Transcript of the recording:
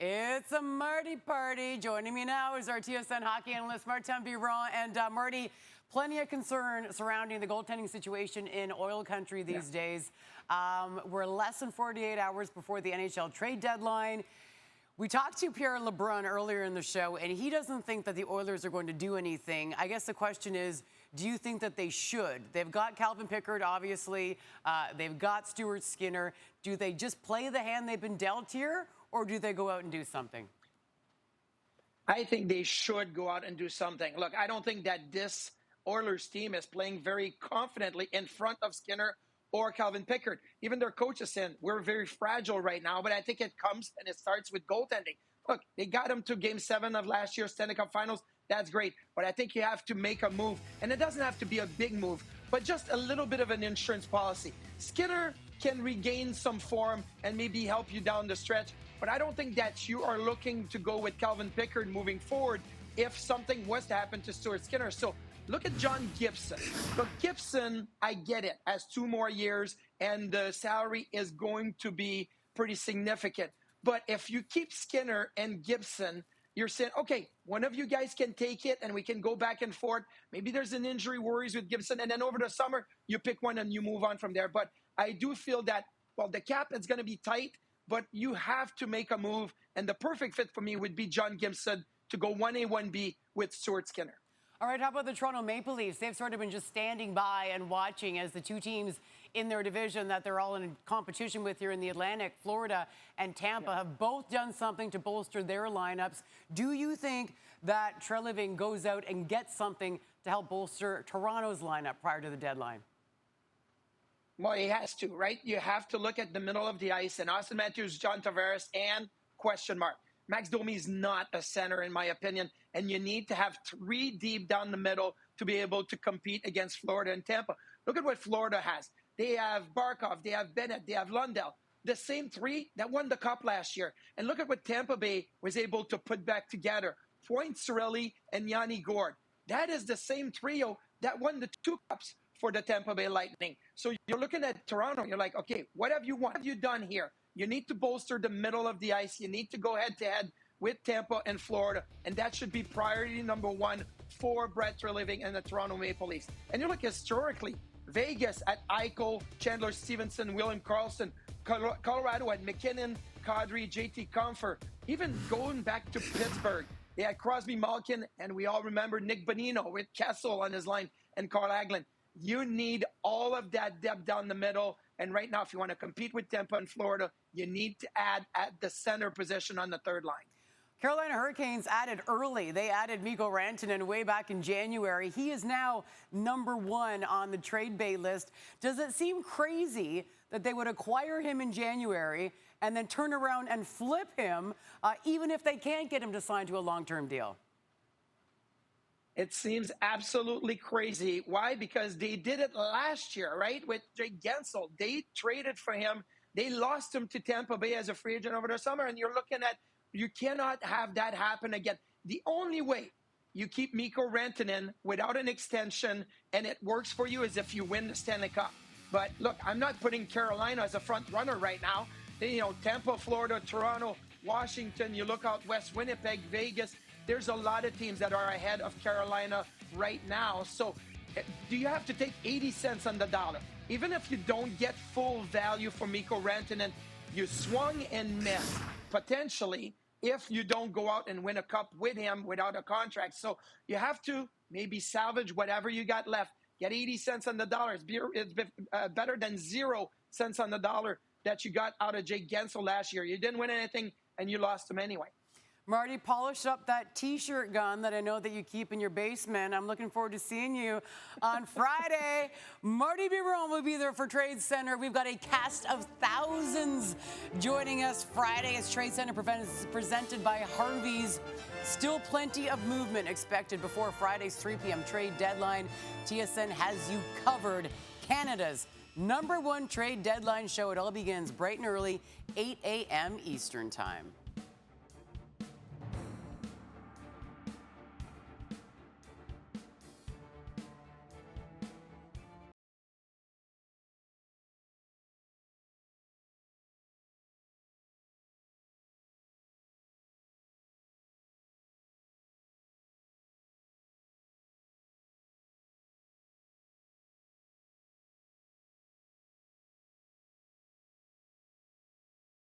It's a Marty party. Joining me now is our TSN Hockey analyst, Martin Biron. And Marty, plenty of concern surrounding the goaltending situation in oil country these days. We're less than 48 hours before the NHL trade deadline. We talked to Pierre LeBrun earlier in the show, and he doesn't think that the Oilers are going to do anything. I guess the question is, do you think that they should? They've got Calvin Pickard, obviously. They've got Stuart Skinner. Do they just play the hand they've been dealt here, or do they go out and do something? I think they should go out and do something. Look, I don't think that this Oilers team is playing very confidently in front of Skinner or Calvin Pickard. Even their coach is saying, we're very fragile right now, but I think it comes and it starts with goaltending. Look, they got them to Game 7 of last year's Stanley Cup Finals. That's great. But I think you have to make a move. And it doesn't have to be a big move, but just a little bit of an insurance policy. Skinner can regain some form and maybe help you down the stretch. But I don't think that you are looking to go with Calvin Pickard moving forward if something was to happen to Stuart Skinner. So look at John Gibson. Look, Gibson, I get it, has 2 more years, and the salary is going to be pretty significant. But if you keep Skinner and Gibson, you're saying, okay, one of you guys can take it and we can go back and forth. Maybe there's an injury worries with Gibson, and then over the summer, you pick one and you move on from there. But I do feel that, well, the cap is going to be tight, but you have to make a move. And the perfect fit for me would be John Gibson to go 1A, 1B with Stuart Skinner. All right, how about the Toronto Maple Leafs? They've sort of been just standing by and watching as the two teams in their division that they're all in competition with here in the Atlantic, Florida and Tampa, have both done something to bolster their lineups. Do you think that Treliving goes out and gets something to help bolster Toronto's lineup prior to the deadline? Well, he has to, right? You have to look at the middle of the ice, and Austin Matthews, John Tavares, and question mark. Max Domi is not a center, in my opinion, and you need to have 3 deep down the middle to be able to compete against Florida and Tampa. Look at what Florida has. They have Barkov, they have Bennett, they have Lundell. The same 3 that won the Cup last year. And look at what Tampa Bay was able to put back together. Point Cirelli and Yanni Gourde. That is the same trio that won the 2 Cups for the Tampa Bay Lightning. So you're looking at Toronto, you're like, okay, what have you done here? You need to bolster the middle of the ice. You need to go head-to-head with Tampa and Florida, and that should be priority number 1 for Brett Treliving and the Toronto Maple Leafs. And you look historically, Vegas at Eichel, Chandler Stevenson, William Karlsson, Colorado at McKinnon, Kadri, JT Compher, even going back to Pittsburgh. They had Crosby, Malkin, and we all remember Nick Bonino with Kessel on his line and Carl Hagelin. You need all of that depth down the middle. And right now, if you want to compete with Tampa and Florida, you need to add at the center position on the 3rd line. Carolina Hurricanes added early. They added Mikko Rantanen way back in January. He is now number 1 on the trade bay list. Does it seem crazy that they would acquire him in January and then turn around and flip him, even if they can't get him to sign to a long-term deal? It seems absolutely crazy. Why? Because they did it last year, right? With Jay Gensel. They traded for him. They lost him to Tampa Bay as a free agent over the summer. And you're looking at, you cannot have that happen again. The only way you keep Mikko Rantanen without an extension and it works for you is if you win the Stanley Cup. But look, I'm not putting Carolina as a front runner right now. You know, Tampa, Florida, Toronto, Washington, you look out west, Winnipeg, Vegas. There's a lot of teams that are ahead of Carolina right now. So do you have to take 80 cents on the dollar? Even if you don't get full value for Mikko Rantanen, you swung and missed potentially if you don't go out and win a cup with him without a contract. So you have to maybe salvage whatever you got left. Get 80 cents on the dollar. It's better than 0 cents on the dollar that you got out of Jay Gensel last year. You didn't win anything, and you lost him anyway. Marty, polish up that T-shirt gun that I know that you keep in your basement. I'm looking forward to seeing you on Friday. Marty Biron will be there for Trade Center. We've got a cast of thousands joining us Friday as Trade Center presented by Harvey's. Still plenty of movement expected before Friday's 3 p.m. trade deadline. TSN has you covered. Canada's #1 trade deadline show. It all begins bright and early, 8 a.m. Eastern Time.